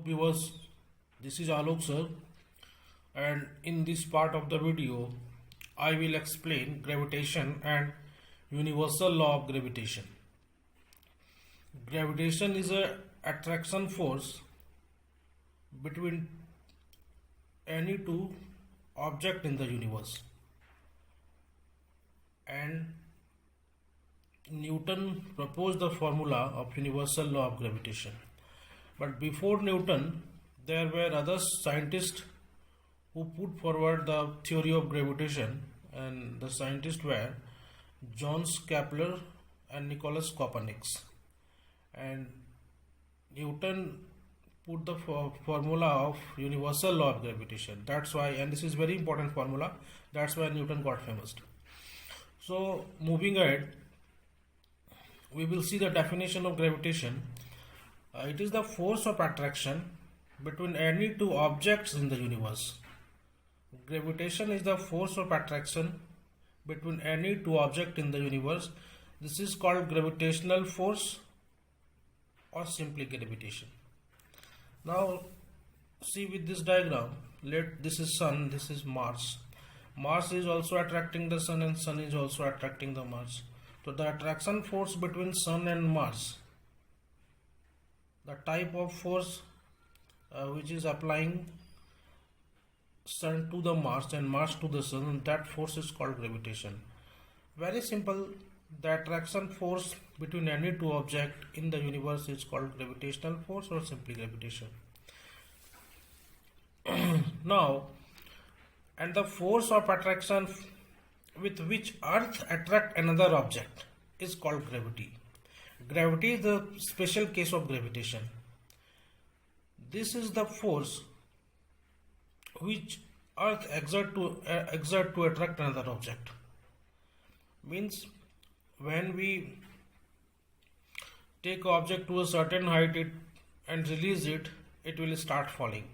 Viewers, this is Alok sir, and in this part of the video I will explain gravitation and universal law of gravitation. Gravitation is a attraction force between any two object in the universe, and Newton proposed the formula of universal law of gravitation. But before Newton, there were other scientists who put forward the theory of gravitation, and the scientists were John Kepler and Nicholas Copernicus. And Newton put the formula of universal law of gravitation. That's why, and this is very important formula, that's why Newton got famous. So moving ahead, we will see the definition of gravitation. It is the force of attraction between any two objects in the universe. Gravitation is the force of attraction between any two objects in the universe. This is called gravitational force or simply gravitation. Now see with this diagram, this is Sun, this is Mars. Mars is also attracting the Sun and Sun is also attracting the Mars. So the attraction force between Sun and Mars, the type of force which is applying Sun to the Mars and Mars to the Sun, that force is called gravitation. Very simple, the attraction force between any two objects in the universe is called gravitational force or simply gravitation. Now, and the force of attraction with which Earth attracts another object is called gravity. Gravity is the special case of gravitation. This is the force which Earth exert to attract another object. Means when we take object to a certain height and release it, it will start falling.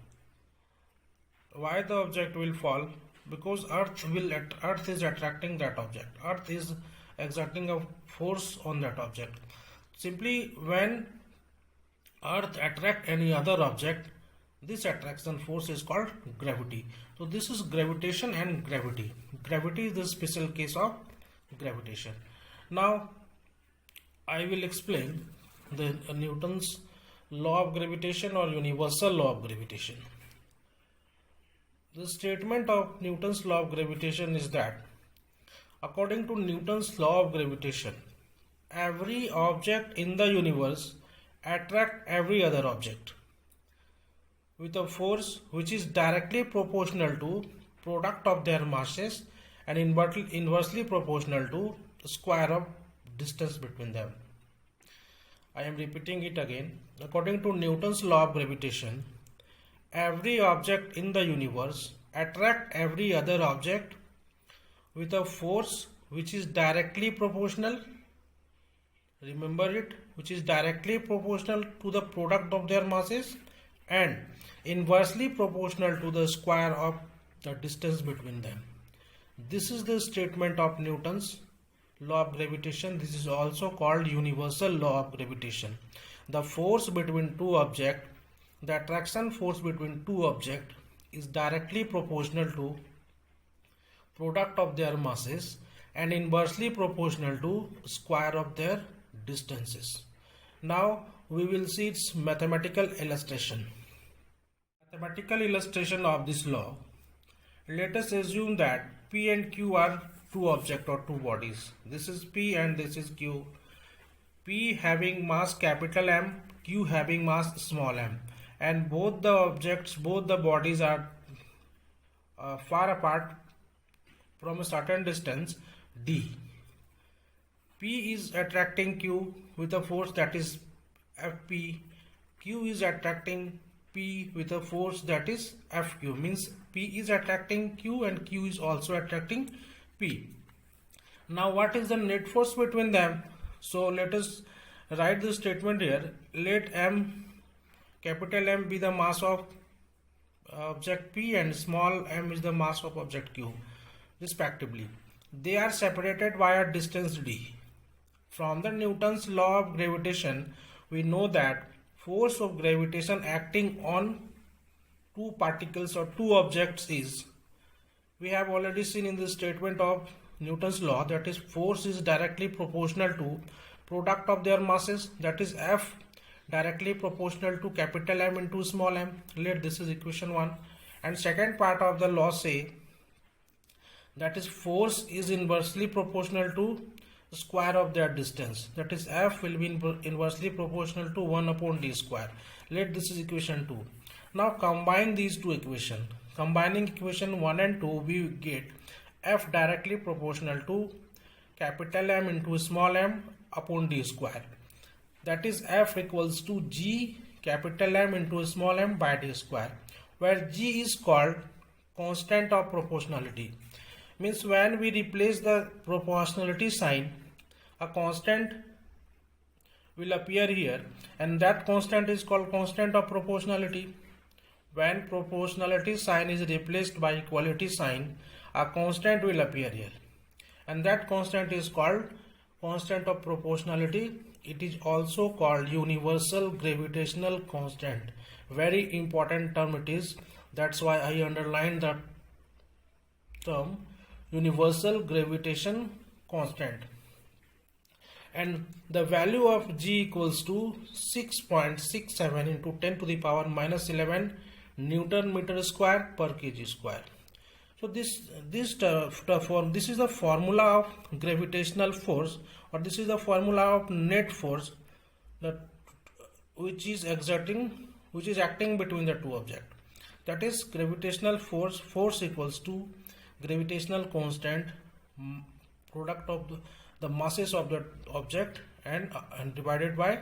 Why the object will fall? Because Earth is attracting that object. Earth is exerting a force on that object. Simply when Earth attracts any other object, this attraction force is called gravity. So this is gravitation and gravity. Gravity is the special case of gravitation. Now I will explain the Newton's law of gravitation or universal law of gravitation. The statement of Newton's law of gravitation is that according to Newton's law of gravitation, every object in the universe attracts every other object with a force which is directly proportional to product of their masses and inversely proportional to the square of distance between them. I am repeating it again. According to Newton's law of gravitation, every object in the universe attracts every other object with a force which is directly proportional, remember it, which is directly proportional to the product of their masses and inversely proportional to the square of the distance between them. This is the statement of Newton's law of gravitation. This is also called universal law of gravitation. The force between two objects, the attraction force between two objects is directly proportional to product of their masses and inversely proportional to square of their distances. Now we will see its mathematical illustration. Mathematical illustration of this law. Let us assume that P and Q are two objects or two bodies. This is P and this is Q. P having mass capital M, Q having mass small m, and both the bodies are far apart from a certain distance d. P is attracting Q with a force that is Fp. Q is attracting P with a force that is Fq. Means P is attracting Q and Q is also attracting P. Now what is the net force between them? So let us write the statement here. Let capital M be the mass of object P and small m is the mass of object Q respectively. They are separated by a distance d. From the Newton's law of gravitation, we know that force of gravitation acting on two particles or two objects is, we have already seen in the statement of Newton's law, that is force is directly proportional to product of their masses, that is F directly proportional to capital M into small m. Let this is equation 1. And second part of the law say that is force is inversely proportional to square of their distance, that is F will be inversely proportional to 1 upon d square. Let this is equation 2. Now combine these two equations. Combining equation 1 and 2, we get F directly proportional to capital M into small m upon d square, that is F equals to G capital M into small m by d square, where G is called constant of proportionality. Means when we replace the proportionality sign, a constant will appear here, and that constant is called constant of proportionality. When proportionality sign is replaced by equality sign, a constant will appear here, and that constant is called constant of proportionality. It is also called universal gravitational constant. Very important term it is. That's why I underlined the term universal gravitation constant. And the value of G equals to 6.67 into 10 to the power minus 11 Newton meter square per kg square. So this is the formula of gravitational force, or this is the formula of net force that which is acting between the two objects. That is gravitational force equals to gravitational constant product of the masses of the object and divided by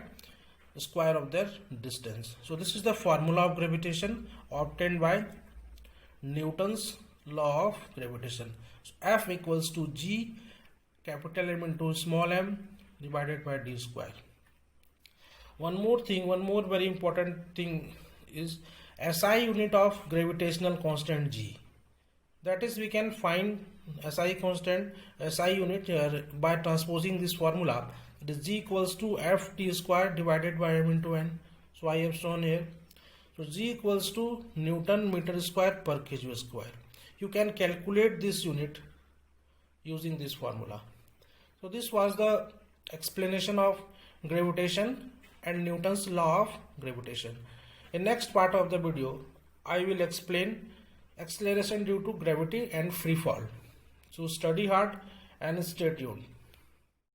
the square of their distance. So this is the formula of gravitation obtained by Newton's law of gravitation. So F equals to G capital M into small m divided by d square. One more very important thing is SI unit of gravitational constant G. That is, we can find SI unit here by transposing this formula. It is G equals to F t square divided by m into n. So I have shown here. So G equals to Newton meter square per kg square. You can calculate this unit using this formula. So this was the explanation of gravitation and Newton's law of gravitation. In next part of the video, I will explain acceleration due to gravity and free fall. So study hard and stay tuned.